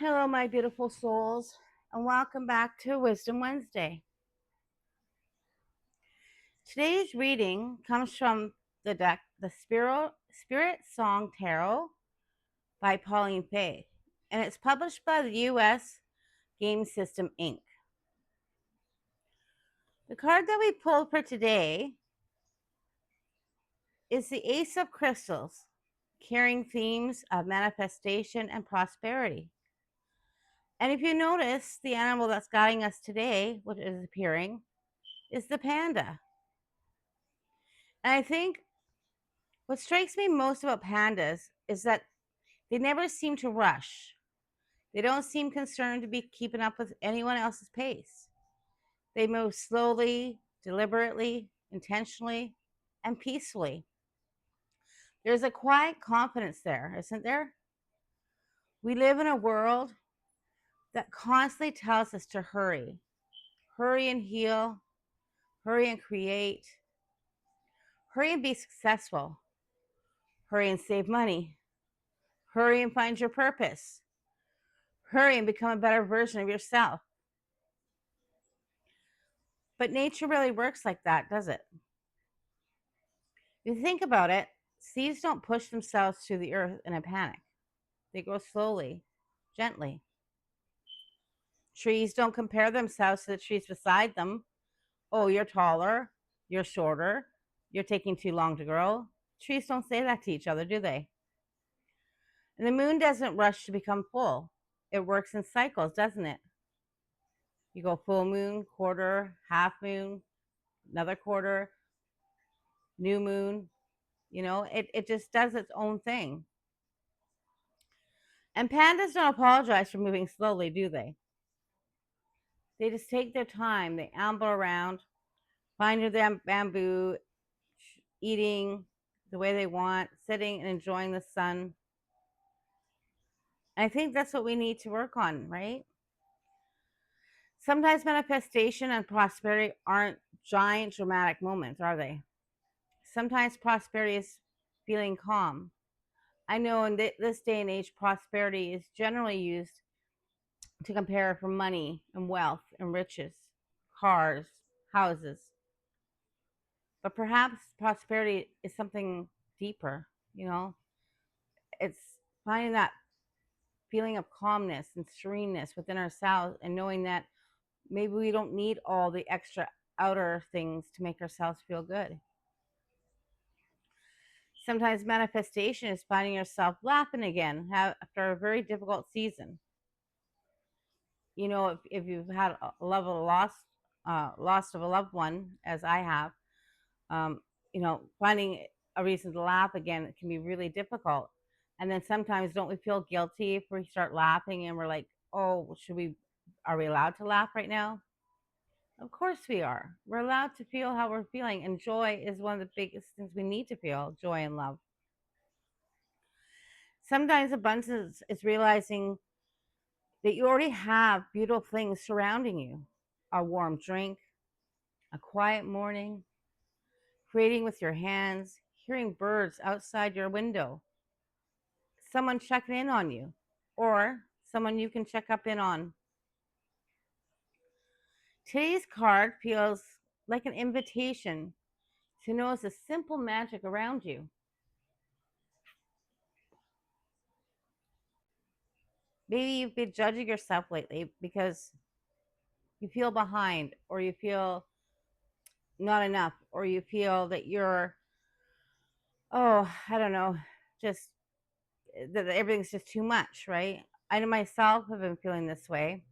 Hello, my beautiful souls, and welcome back to Wisdom Wednesday. Today's reading comes from the deck, the Spirit Song Tarot by Pauline Fae, and it's published by the U.S. Game System Inc. The card that we pulled for today is the Ace of Crystals, carrying themes of manifestation and prosperity. And if you notice, the animal that's guiding us today, which is appearing, is the panda. And I think what strikes me most about pandas is that they never seem to rush. They don't seem concerned to be keeping up with anyone else's pace. They move slowly, deliberately, intentionally, and peacefully. There's a quiet confidence there, isn't there? We live in a world that constantly tells us to hurry, hurry and heal, hurry and create, hurry and be successful, hurry and save money, hurry and find your purpose, hurry and become a better version of yourself. But nature really works like that, does it? If you think about it, seeds don't push themselves through the earth in a panic. They grow slowly, gently. Trees don't compare themselves to the trees beside them. Oh, you're taller, you're shorter, you're taking too long to grow. Trees don't say that to each other, do they? And the moon doesn't rush to become full. It works in cycles, doesn't it? You go full moon, quarter, half moon, another quarter, new moon. It just does its own thing. And pandas don't apologize for moving slowly, do they? They just take their time. They amble around, finding their bamboo, eating the way they want, sitting and enjoying the sun. And I think that's what we need to work on, right? Sometimes manifestation and prosperity aren't giant dramatic moments, are they? Sometimes prosperity is feeling calm. I know in this day and age, prosperity is generally used to compare for money and wealth and riches, cars, houses. But perhaps prosperity is something deeper, you know? It's finding that feeling of calmness and sereneness within ourselves and knowing that maybe we don't need all the extra outer things to make ourselves feel good. Sometimes manifestation is finding yourself laughing again after a very difficult season. If you've had a level of loss of a loved one, as I have, finding a reason to laugh again can be really difficult. And then sometimes don't we feel guilty if we start laughing and we're like, oh, are we allowed to laugh right now? Of course we are. We're allowed to feel how we're feeling. And joy is one of the biggest things we need to feel, joy and love. Sometimes abundance is realizing that you already have beautiful things surrounding you, a warm drink, a quiet morning, creating with your hands, hearing birds outside your window, someone checking in on you, or someone you can check up in on. Today's card feels like an invitation to notice the simple magic around you. Maybe you've been judging yourself lately because you feel behind, or you feel not enough, or you feel that you're, oh, I don't know, just that everything's just too much, right? I know myself have been feeling this way,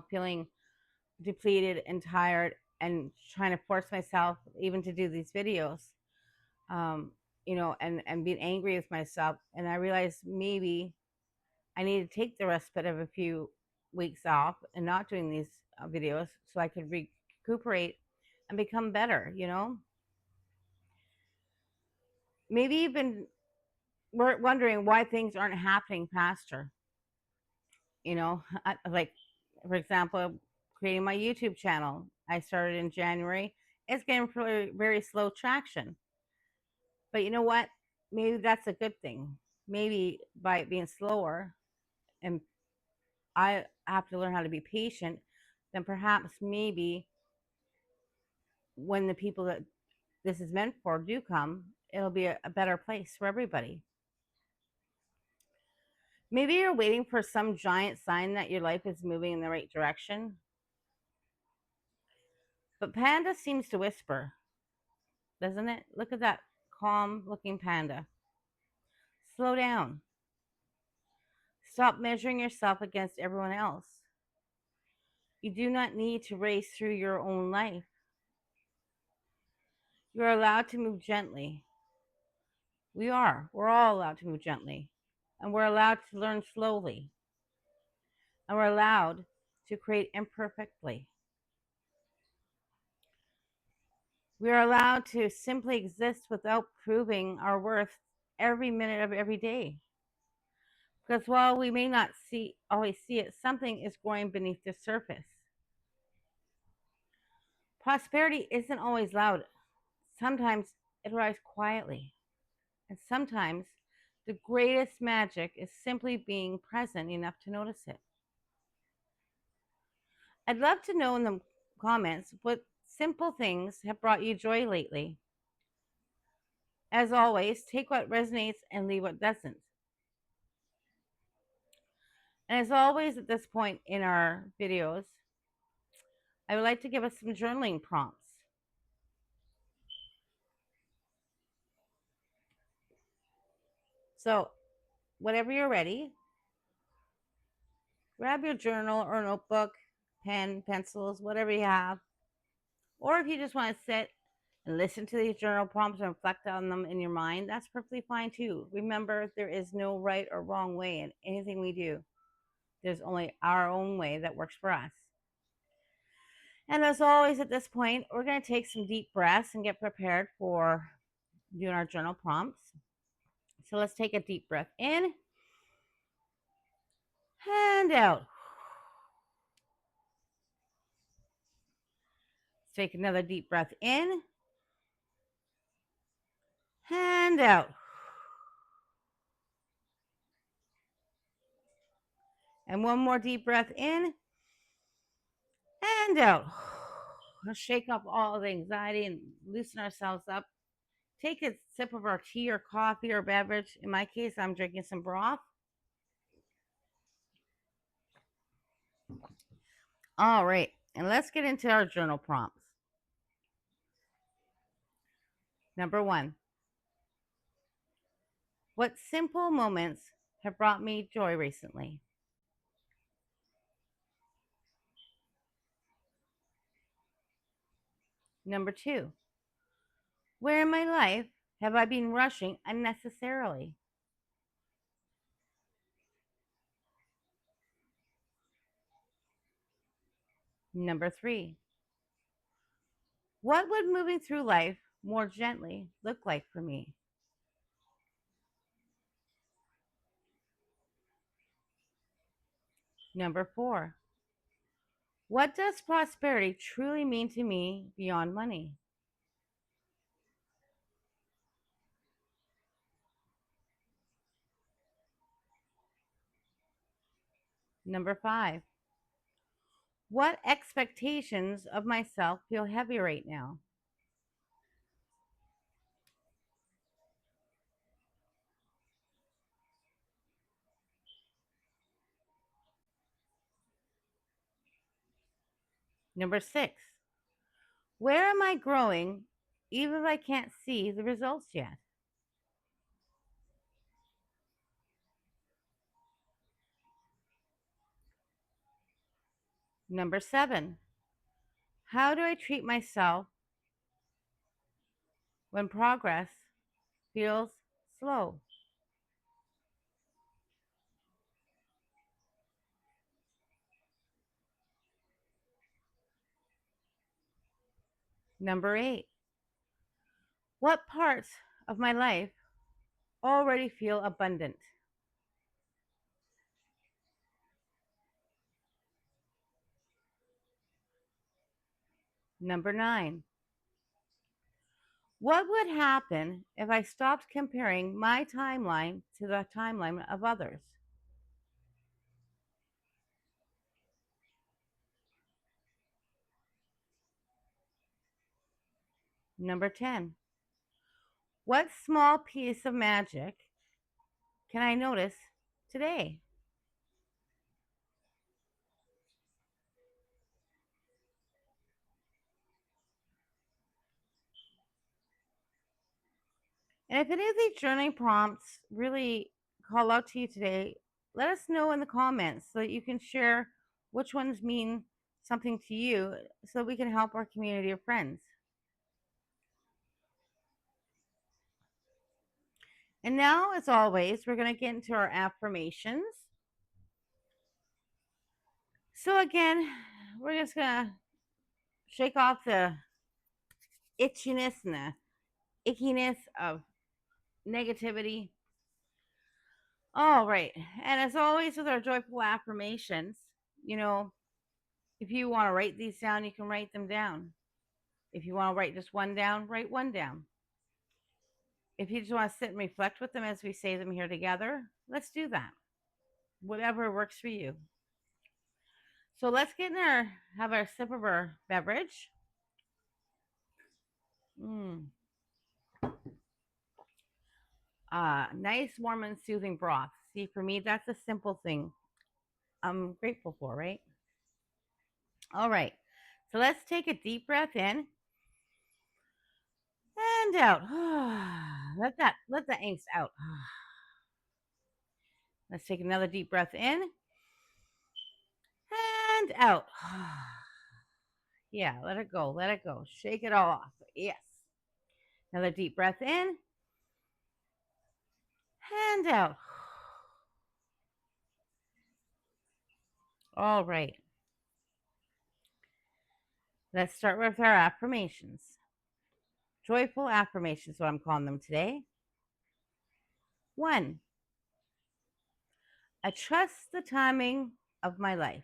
feeling depleted and tired and trying to force myself even to do these videos, and being angry with myself. And I realized maybe I need to take the respite of a few weeks off and not doing these videos so I could recuperate and become better. Maybe you've been wondering why things aren't happening faster. Like, for example, creating my YouTube channel. I started in January. It's getting very, very slow traction. But you know what? Maybe that's a good thing. Maybe by it being slower and I have to learn how to be patient, then perhaps maybe when the people that this is meant for do come, it'll be a better place for everybody. Maybe you're waiting for some giant sign that your life is moving in the right direction. But Panda seems to whisper, doesn't it? Look at that calm looking panda. Slow down. Stop measuring yourself against everyone else. You do not need to race through your own life. You're allowed to move gently. We are. We're all allowed to move gently. And we're allowed to learn slowly. And we're allowed to create imperfectly. We are allowed to simply exist without proving our worth every minute of every day. Because while we may not always see it, something is growing beneath the surface. Prosperity isn't always loud. Sometimes it arrives quietly. And sometimes the greatest magic is simply being present enough to notice it. I'd love to know in the comments what simple things have brought you joy lately. As always, take what resonates and leave what doesn't. And as always, at this point in our videos, I would like to give us some journaling prompts. So, whenever you're ready, grab your journal or notebook, pen, pencils, whatever you have. Or if you just want to sit and listen to these journal prompts and reflect on them in your mind, that's perfectly fine too. Remember, there is no right or wrong way in anything we do. There's only our own way that works for us. And as always, at this point, we're going to take some deep breaths and get prepared for doing our journal prompts. So let's take a deep breath in and out. Let's take another deep breath in and out. And one more deep breath in and out. Let's shake up all the anxiety and loosen ourselves up. Take a sip of our tea or coffee or beverage. In my case, I'm drinking some broth. All right, and let's get into our journal prompts. Number 1, what simple moments have brought me joy recently? Number 2, where in my life have I been rushing unnecessarily? Number 3, what would moving through life more gently look like for me? Number 4, what does prosperity truly mean to me beyond money? Number 5, what expectations of myself feel heavy right now? Number 6, where am I growing even if I can't see the results yet? Number 7, how do I treat myself when progress feels slow? Number 8, what parts of my life already feel abundant? Number 9, what would happen if I stopped comparing my timeline to the timeline of others? Number 10. What small piece of magic can I notice today? And if any of these journaling prompts really call out to you today, let us know in the comments so that you can share which ones mean something to you so that we can help our community of friends. And now, as always, we're going to get into our affirmations. So, again, we're just going to shake off the itchiness and the ickiness of negativity. All right. And as always, with our joyful affirmations, you know, if you want to write these down, you can write them down. If you want to write just one down, write one down. If you just want to sit and reflect with them as we say them here together, let's do that. Whatever works for you. So let's have our sip of our beverage. Nice, warm, and soothing broth. See, for me, that's a simple thing I'm grateful for, right? All right. So let's take a deep breath in and out. Let the angst out. Let's take another deep breath in and out. Yeah, let it go. Let it go. Shake it all off. Yes. Another deep breath in and out. All right. Let's start with our affirmations. Joyful affirmations, what I'm calling them today. 1. I trust the timing of my life.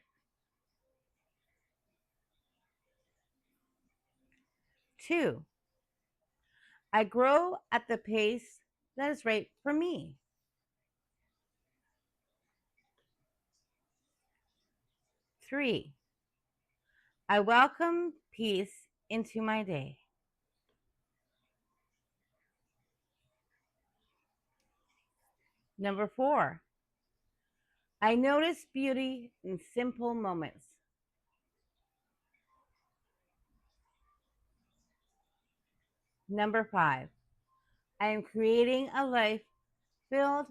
2. I grow at the pace that is right for me. 3. I welcome peace into my day. Number 4. I notice beauty in simple moments. Number 5. I am creating a life filled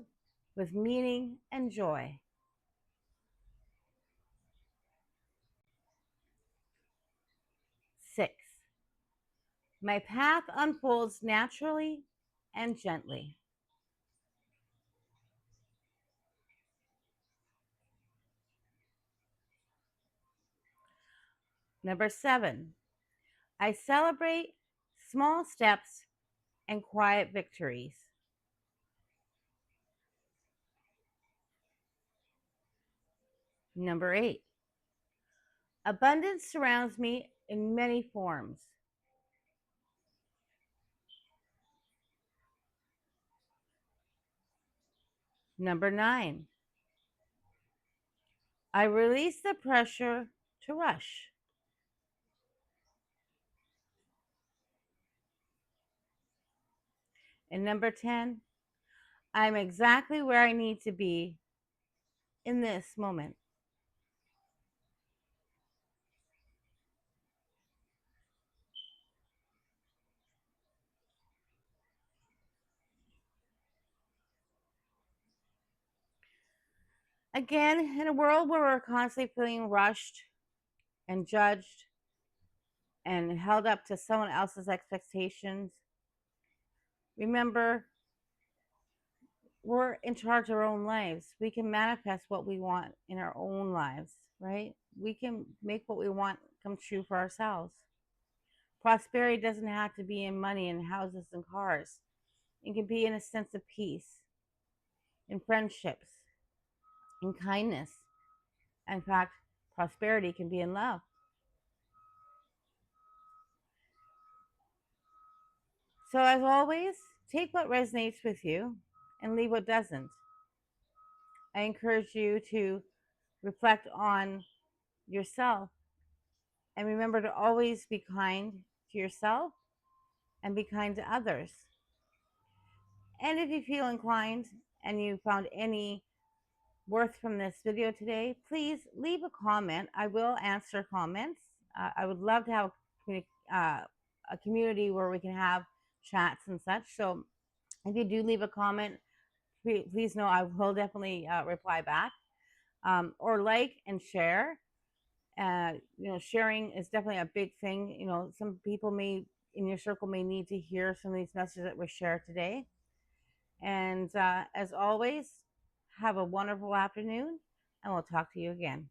with meaning and joy. 6. My path unfolds naturally and gently. Number 7. I celebrate small steps and quiet victories. Number 8. Abundance surrounds me in many forms. Number 9. I release the pressure to rush. And number 10, I'm exactly where I need to be in this moment. Again, in a world where we're constantly feeling rushed and judged and held up to someone else's expectations, remember we're in charge of our own lives. We can manifest what we want in our own lives, right? We can make what we want come true for ourselves. Prosperity doesn't have to be in money and houses and cars. It can be in a sense of peace, in friendships, in kindness. In fact, prosperity can be in love. So, as always, take what resonates with you and leave what doesn't. I encourage you to reflect on yourself and remember to always be kind to yourself and be kind to others. And if you feel inclined and you found any worth from this video today, please leave a comment. I will answer comments. I would love to have a community where we can have chats and such. So if you do leave a comment, please know I will definitely reply back. Or like and share. Sharing is definitely a big thing. Some people may in your circle may need to hear some of these messages that we share today. And as always, have a wonderful afternoon, and we'll talk to you again.